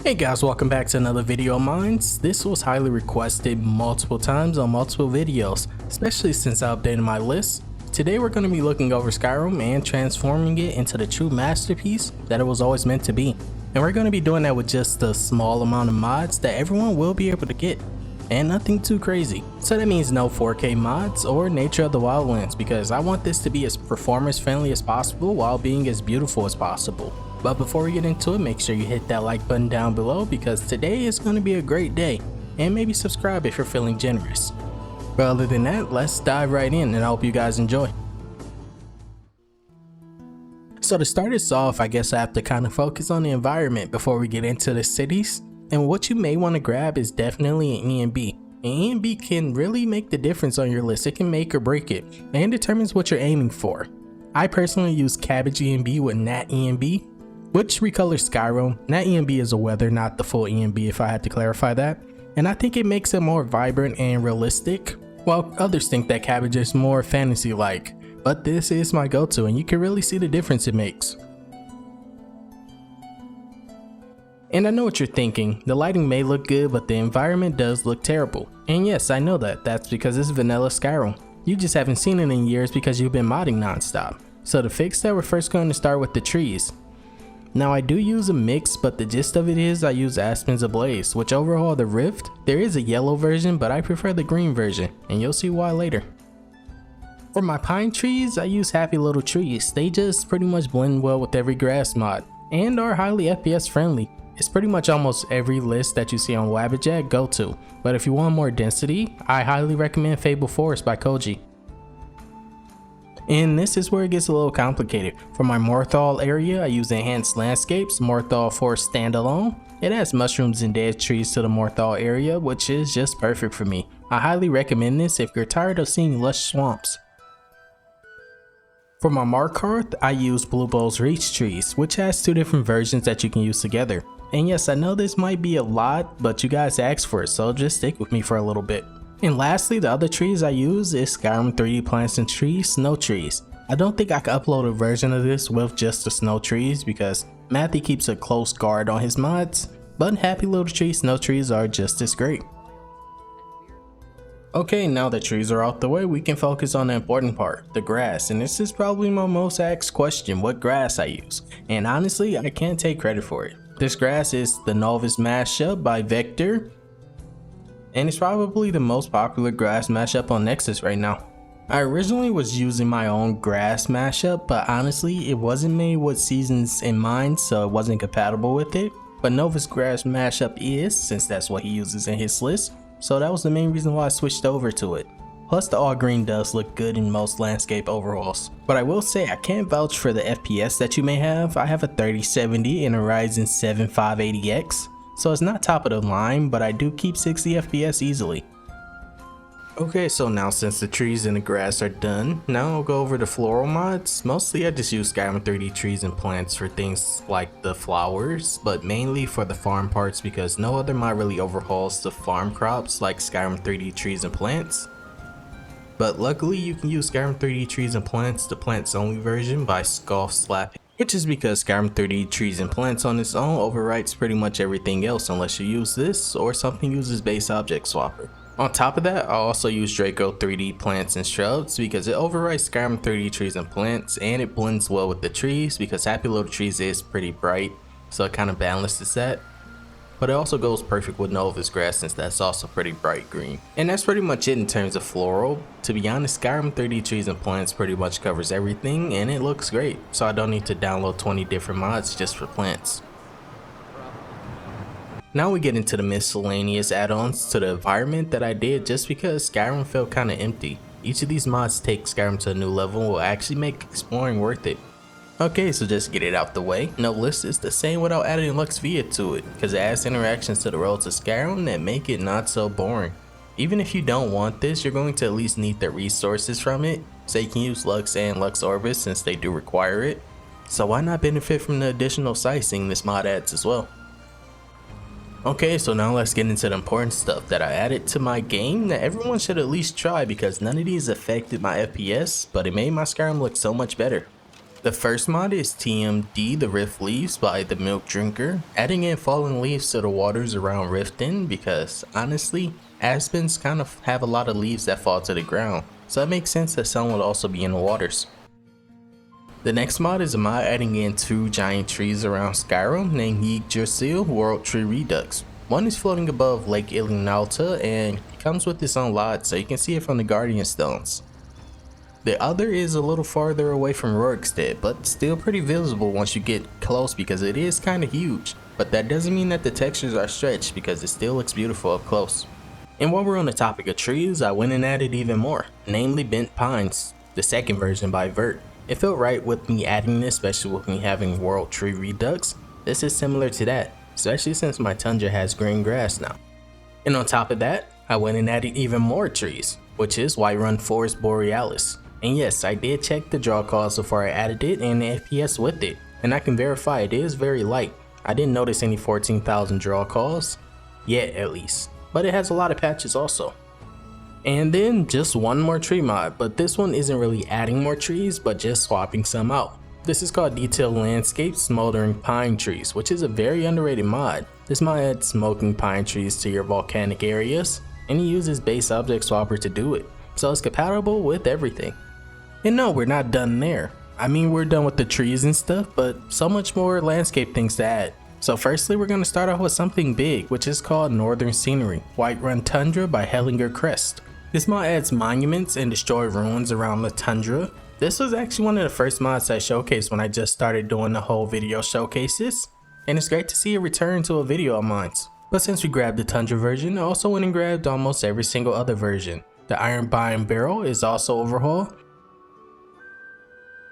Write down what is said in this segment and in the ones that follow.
Hey guys, welcome back to another video of mine. This was highly requested multiple times on multiple videos, especially since I updated my list. Today we're going to be looking over Skyrim and transforming it into the true masterpiece that it was always meant to be. And we're going to be doing that with just a small amount of mods that everyone will be able to get. And nothing too crazy. So that means no 4K mods or Nature of the Wildlands, because I want this to be as performance friendly as possible while being as beautiful as possible. But before we get into it, make sure you hit that like button down below, because today is going to be a great day, and maybe subscribe if you're feeling generous. But other than that, let's dive right in, and I hope you guys enjoy. So to start us off, I guess I have to kind of focus on the environment before we get into the cities. And what you may want to grab is definitely an ENB. An ENB can really make the difference on your list. It can make or break it, and determines what you're aiming for. I personally use Cabbage ENB with Nat ENB, which recolors Skyrim. Nat ENB is a weather, not the full ENB, if I had to clarify that. And I think it makes it more vibrant and realistic, while others think that Cabbage is more fantasy-like. But this is my go-to, and you can really see the difference it makes. And I know what you're thinking, the lighting may look good, but the environment does look terrible. And yes, I know that's because it's vanilla Skyrim. You just haven't seen it in years because you've been modding non-stop. So to fix that, we're first going to start with the trees. Now I do use a mix, but the gist of it is I use Aspens Ablaze, which overhaul the Rift. There is a yellow version, but I prefer the green version, and you'll see why later. For my pine trees, I use Happy Little Trees. They just pretty much blend well with every grass mod, and are highly FPS friendly. It's pretty much almost every list that you see on Wabbit go to, but if you want more density, I highly recommend Fabled Forests by Koji. And this is where it gets a little complicated. For my Overhaul area, I use Enhanced Landscapes, Overhaul Forest Standalone. It adds mushrooms and dead trees to the Overhaul area, which is just perfect for me. I highly recommend this if you're tired of seeing lush swamps. For my Marsh, I use Blubbos Reach Trees, which has two different versions that you can use together. And yes, I know this might be a lot, but you guys asked for it, so just stick with me for a little bit. And lastly, the other trees I use is Skyrim 3D Plants and Trees, Snow Trees. I don't think I can upload a version of this with just the snow trees because Matthew keeps a close guard on his mods, but Happy Little Trees, Snow Trees are just as great. Okay, now the trees are out the way, we can focus on the important part, the grass. And this is probably my most asked question, what grass I use. And honestly, I can't take credit for it. This grass is the Nolvus Mashup by Vector, and it's probably the most popular grass mashup on Nexus right now. I originally was using my own grass mashup, but honestly it wasn't made with seasons in mind, so it wasn't compatible with it. But Nolvus grass mashup is, since that's what he uses in his list, so that was the main reason why I switched over to it. Plus the all green does look good in most landscape overhauls. But I will say I can't vouch for the FPS that you may have. I have a 3070 and a Ryzen 7 580X. So it's not top of the line, but I do keep 60 FPS easily. Okay, so now since the trees and the grass are done, now I'll go over the floral mods. Mostly I just use Skyrim 3D trees and plants for things like the flowers, but mainly for the farm parts because no other mod really overhauls the farm crops like Skyrim 3D trees and plants. But luckily you can use Skyrim 3D trees and plants, the plants only version by Scoff Slapping. Which is because Skyrim 3D trees and plants on its own overwrites pretty much everything else unless you use this or something uses base object swapper. On top of that, I also use Draco 3D plants and shrubs because it overwrites Skyrim 3D trees and plants, and it blends well with the trees because Happy Little Trees is pretty bright, so it kind of balances that. But it also goes perfect with Nolvus grass since that's also pretty bright green. And that's pretty much it in terms of floral. To be honest, Skyrim 3D trees and plants pretty much covers everything and it looks great, so I don't need to download 20 different mods just for plants. Now we get into the miscellaneous add-ons to the environment that I did just because Skyrim felt kinda empty. Each of these mods take Skyrim to a new level and will actually make exploring worth it. Okay, so just to get it out the way, Nolvus is the same without adding Lux Via to it, because it adds interactions to the roads of Skyrim that make it not so boring. Even if you don't want this, you're going to at least need the resources from it, so you can use Lux and Lux Orbis since they do require it. So why not benefit from the additional sightseeing this mod adds as well? Okay, so now let's get into the important stuff that I added to my game that everyone should at least try because none of these affected my FPS, but it made my Skyrim look so much better. The first mod is TMD The Rift Leaves by the Milk Drinker, adding in fallen leaves to the waters around Riften because honestly, Aspens kind of have a lot of leaves that fall to the ground, so it makes sense that some would also be in the waters. The next mod is a mod adding in 2 giant trees around Skyrim named Yggdrasil World Tree Redux. One is floating above Lake Ilinalta and comes with its own lot so you can see it from the Guardian Stones. The other is a little farther away from Rorikstead, but still pretty visible once you get close because it is kinda huge, but that doesn't mean that the textures are stretched because it still looks beautiful up close. And while we're on the topic of trees, I went and added even more, namely Bent Pines, the second version by Vert. It felt right with me adding this, especially with me having World Tree Redux. This is similar to that, especially since my tundra has green grass now. And on top of that, I went and added even more trees, which is Whiterun Forest Borealis. And yes, I did check the draw cost before I added it and the FPS with it, and I can verify it is very light. I didn't notice any 14,000 draw calls, yet at least, but it has a lot of patches also. And then just one more tree mod, but this one isn't really adding more trees, but just swapping some out. This is called Detailed Landscape Smouldering Pine Trees, which is a very underrated mod. This mod adds smoking pine trees to your volcanic areas, and you uses base object swapper to do it, so it's compatible with everything. And no, we're not done there. I mean, we're done with the trees and stuff, but so much more landscape things to add. So firstly, we're going to start off with something big, which is called Northern Scenery, Whiterun Tundra by Hellinger Crest. This mod adds monuments and destroy ruins around the tundra. This was actually one of the first mods I showcased when I just started doing the whole video showcases, and it's great to see it return to a video of mine. But since we grabbed the tundra version, I also went and grabbed almost every single other version. The Iron Biome Barrel is also Overhaul.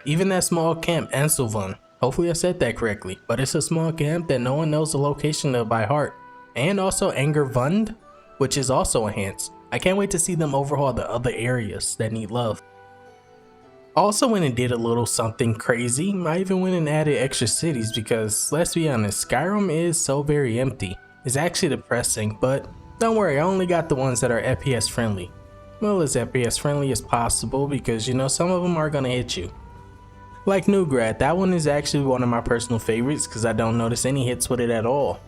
Even that small camp, Anselvan, hopefully I said that correctly, but it's a small camp that no one knows the location of by heart. And also Angervund, which is also enhanced. I can't wait to see them overhaul the other areas that need love. Also went and did a little something crazy. I even went and added extra cities because, let's be honest, Skyrim is so very empty. It's actually depressing, but don't worry, I only got the ones that are FPS friendly. Well, as FPS friendly as possible because you know some of them are gonna hit you. Like Newgrad, that one is actually one of my personal favorites because I don't notice any hits with it at all.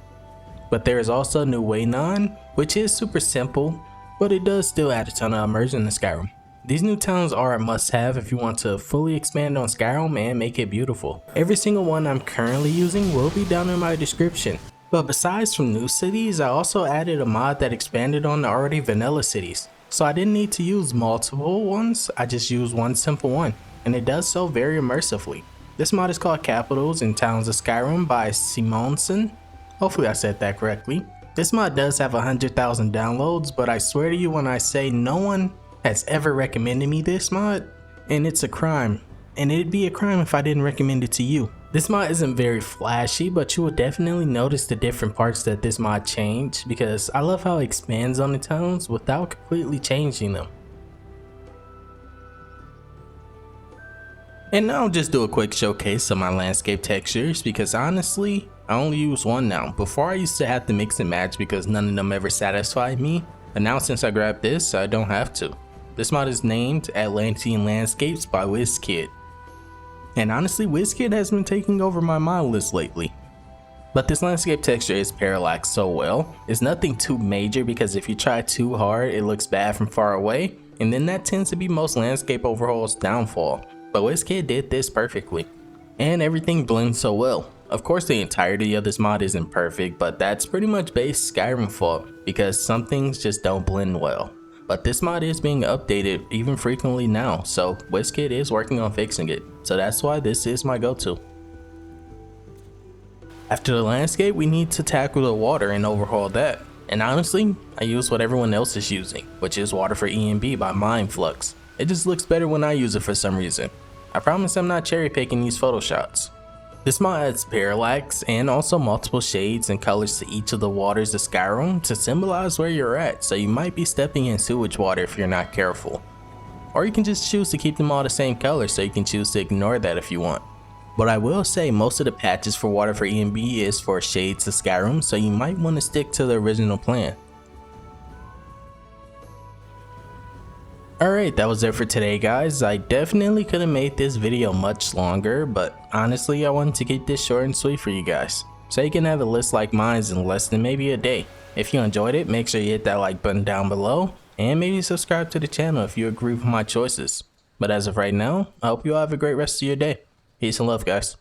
But there is also New Waynon, which is super simple, but it does still add a ton of immersion to Skyrim. These new towns are a must-have if you want to fully expand on Skyrim and make it beautiful. Every single one I'm currently using will be down in my description. But besides from new cities, I also added a mod that expanded on the already vanilla cities. So I didn't need to use multiple ones, I just used one simple one. And it does so very immersively. This mod is called Capitals and Towns of Skyrim by Simonson. Hopefully I said that correctly. This mod does have 100,000 downloads, but I swear to you when I say no one has ever recommended me this mod, and it's a crime. And it'd be a crime if I didn't recommend it to you. This mod isn't very flashy, but you will definitely notice the different parts that this mod changed because I love how it expands on the towns without completely changing them. And now I'll just do a quick showcase of my landscape textures because honestly, I only use one now. Before I used to have to mix and match because none of them ever satisfied me, but now since I grabbed this, I don't have to. This mod is named Atlantean Landscapes by WizKid. And honestly, WizKid has been taking over my mod list lately. But this landscape texture is parallaxed so well. It's nothing too major because if you try too hard, it looks bad from far away, and then that tends to be most landscape overhauls' downfall. But WizKid did this perfectly, and everything blends so well. Of course the entirety of this mod isn't perfect, but that's pretty much base Skyrim fault because some things just don't blend well. But this mod is being updated even frequently now, so WizKid is working on fixing it, so that's why this is my go-to. After the landscape, we need to tackle the water and overhaul that. And honestly, I use what everyone else is using, which is Water for ENB by Mindflux. It just looks better when I use it for some reason. I promise I'm not cherry picking these photo shots. This mod adds parallax and also multiple shades and colors to each of the waters of Skyrim to symbolize where you're at, so you might be stepping in sewage water if you're not careful. Or you can just choose to keep them all the same color, so you can choose to ignore that if you want. But I will say most of the patches for Water for ENB is for shades of Skyrim, so you might want to stick to the original plan. Alright, that was it for today guys. I definitely could have made this video much longer, but honestly I wanted to keep this short and sweet for you guys, so you can have a list like mine in less than maybe a day. If you enjoyed it, make sure you hit that like button down below, and maybe subscribe to the channel if you agree with my choices. But as of right now, I hope you all have a great rest of your day. Peace and love guys.